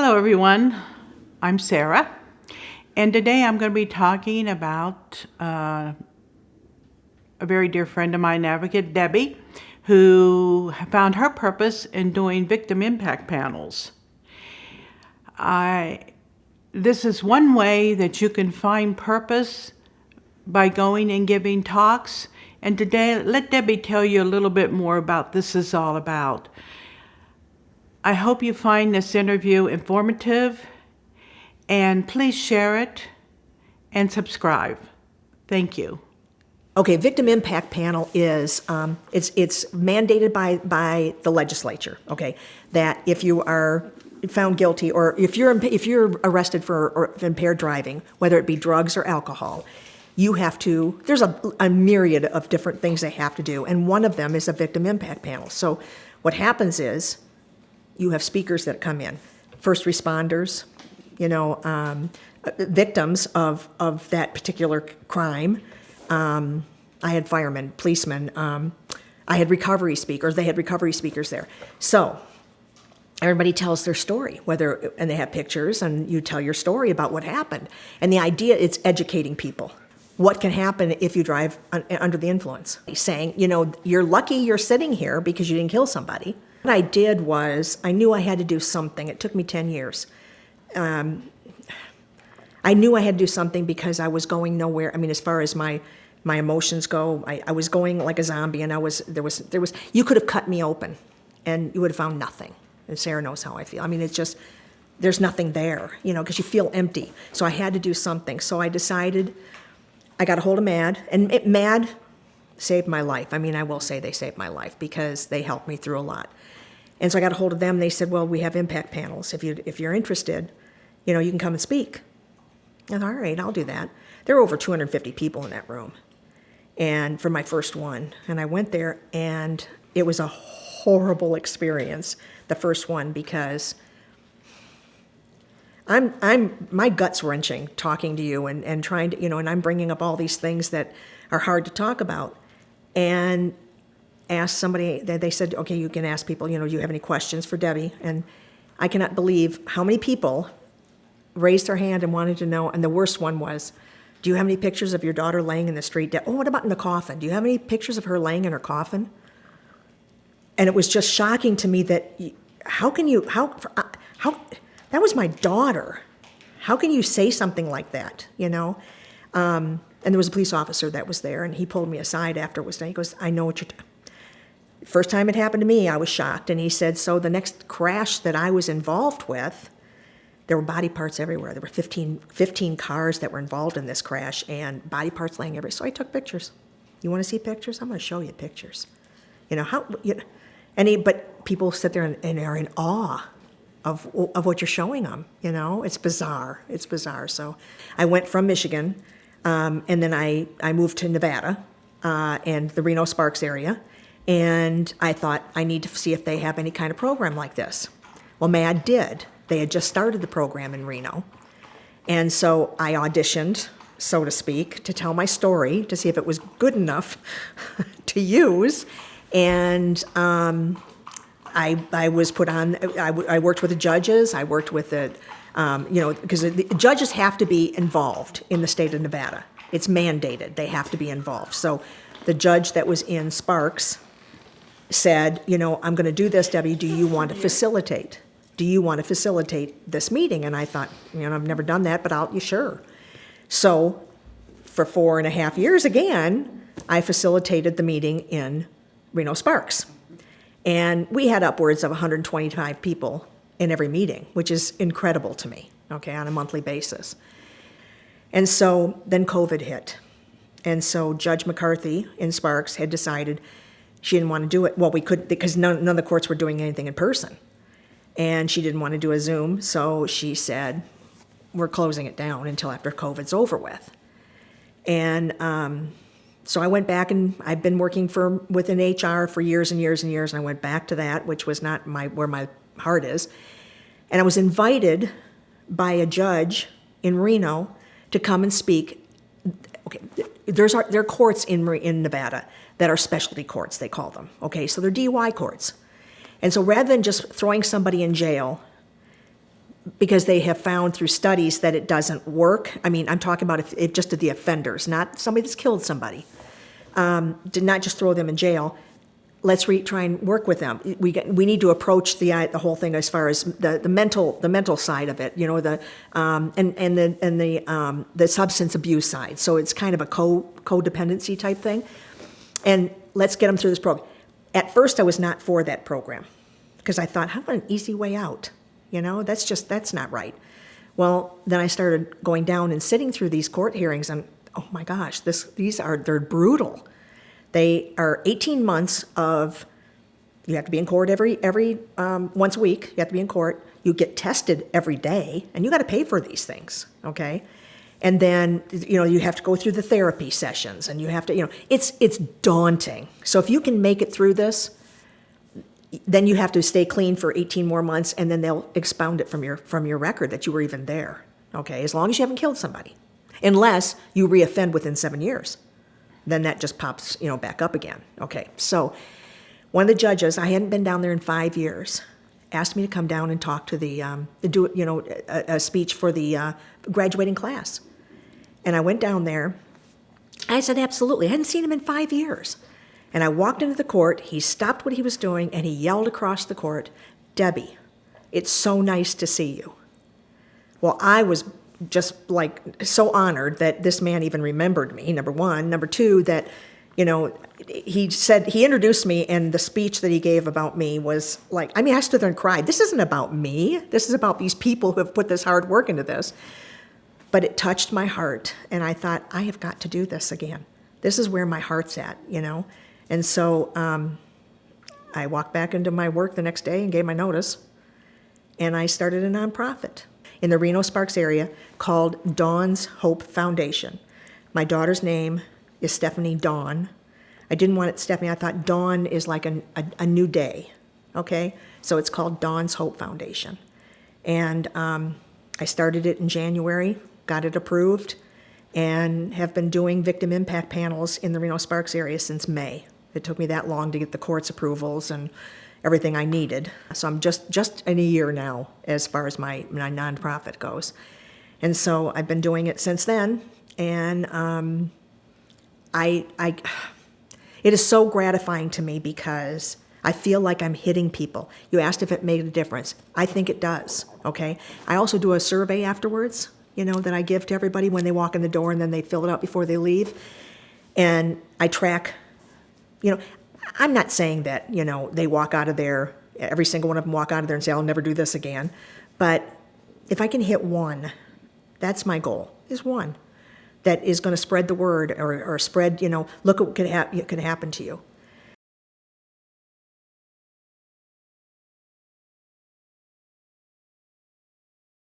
Hello everyone, I'm Sarah, and today I'm going to be talking about a very dear friend of mine, advocate Debbie, who found her purpose in doing victim impact panels. This is one way that you can find purpose by going and giving talks, and today let Debbie tell you a little bit more about this is all about. I hope you find this interview informative, and please share it and subscribe. Thank you. Okay, victim impact panel is it's mandated by the legislature. Okay, that if you are found guilty or if you're arrested for impaired driving, whether it be drugs or alcohol, you have to. There's a myriad of different things they have to do, and one of them is a victim impact panel. So what happens is, you have speakers that come in, first responders, victims of that particular crime. I had firemen, policemen. I had recovery speakers. They had recovery speakers there. So everybody tells their story, and they have pictures, and you tell your story about what happened. And the idea is educating people. What can happen if you drive under the influence? Saying, you're lucky you're sitting here because you didn't kill somebody. What I did was, I knew I had to do something. It took me 10 years. I knew I had to do something because I was going nowhere. I mean, as far as my emotions go, I was going like a zombie, and there was you could have cut me open, and you would have found nothing. And Sarah knows how I feel. I mean, it's just, there's nothing there, because you feel empty. So I had to do something. So I decided, I got a hold of MAD, and MAD saved my life. I mean, I will say they saved my life because they helped me through a lot. And so I got a hold of them. They said, well, we have impact panels. If you're interested, you can come and speak. I thought, all right, I'll do that. There were over 250 people in that room, and for my first one. And I went there, and it was a horrible experience, the first one, because my gut's wrenching talking to you and trying to, and I'm bringing up all these things that are hard to talk about. And asked somebody, they said, okay, you can ask people, do you have any questions for Debbie? And I cannot believe how many people raised their hand and wanted to know. And the worst one was, do you have any pictures of your daughter laying in the street? Oh, what about in the coffin? Do you have any pictures of her laying in her coffin? And it was just shocking to me that how that was my daughter. How can you say something like that, And there was a police officer that was there, and he pulled me aside after it was done. He goes, I know what you're First time it happened to me, I was shocked. And he said, so the next crash that I was involved with, there were body parts everywhere. There were 15 cars that were involved in this crash, and body parts laying everywhere. So I took pictures. You want to see pictures? I'm going to show you pictures. But people sit there and are in awe of what you're showing them. It's bizarre. It's bizarre. So I went from Michigan, and then I moved to Nevada and the Reno Sparks area. And I thought, I need to see if they have any kind of program like this. Well, MAD did. They had just started the program in Reno. And so I auditioned, so to speak, to tell my story, to see if it was good enough to use. And I was put on, I worked with the judges, I worked with because the judges have to be involved in the state of Nevada. It's mandated, they have to be involved. So the judge that was in Sparks said, I'm going to do this, Debbie, do you want to facilitate? Do you want to facilitate this meeting? And I thought, I've never done that, but sure. So for 4.5 years again, I facilitated the meeting in Reno Sparks. And we had upwards of 125 people in every meeting, which is incredible to me, on a monthly basis. And so then COVID hit. And so Judge McCarthy in Sparks had decided she didn't want to do it. Well, we couldn't, because none of the courts were doing anything in person. And she didn't want to do a Zoom, so she said, we're closing it down until after COVID's over with. And so I went back, and I've been working within HR for years and years and years, and I went back to that, which was not where my heart is. And I was invited by a judge in Reno to come and speak. Okay, there are courts in Nevada that are specialty courts, they call them. Okay, so they're DUI courts. And so rather than just throwing somebody in jail because they have found through studies that it doesn't work. I mean, I'm talking about if just to the offenders, not somebody that's killed somebody. Did not just throw them in jail. Let's try and work with them. We need to approach the whole thing as far as the mental side of it, you know, the substance abuse side. So it's kind of a codependency type thing. And let's get them through this program. At first, I was not for that program because I thought, how about an easy way out? You know, that's not right. Well, then I started going down and sitting through these court hearings, and oh my gosh, they're brutal. They are 18 months of, you have to be in court every once a week. You have to be in court. You get tested every day, and you got to pay for these things, okay? And then, you know, you have to go through the therapy sessions, and you have to, you know, it's daunting. So if you can make it through this, then you have to stay clean for 18 more months, and then they'll expound it from your record that you were even there, okay? As long as you haven't killed somebody, unless you reoffend within 7 years. Then that just pops, you know, back up again. Okay, so one of the judges, I hadn't been down there in 5 years, asked me to come down and talk to do a speech for the graduating class. And I went down there. I said, absolutely. I hadn't seen him in 5 years. And I walked into the court. He stopped what he was doing, and he yelled across the court, "Debbie, it's so nice to see you." Well, I was just like so honored that this man even remembered me, number one. Number two, that, you know, he introduced me, and the speech that he gave about me was like, I mean, I stood there and cried. This isn't about me. This is about these people who have put this hard work into this. But it touched my heart, and I thought, I have got to do this again. This is where my heart's at, you know. And so I walked back into my work the next day and gave my notice, and I started a nonprofit in the Reno-Sparks area called Dawn's Hope Foundation. My daughter's name is Stephanie Dawn. I didn't want it Stephanie. I thought Dawn is like a new day, okay? So it's called Dawn's Hope Foundation. And I started it in January, got it approved, and have been doing victim impact panels in the Reno-Sparks area since May. It took me that long to get the court's approvals and everything I needed. So I'm just in a year now as far as my nonprofit goes. And so I've been doing it since then, and it is so gratifying to me because I feel like I'm hitting people. You asked if it made a difference. I think it does, okay? I also do a survey afterwards, you know, that I give to everybody when they walk in the door, and then they fill it out before they leave. And I track, you know, I'm not saying that, you know, they walk out of there, every single one of them walk out of there and say, I'll never do this again. But if I can hit one, that's my goal, is one, that is going to spread the word or spread, you know, look what could happen to you.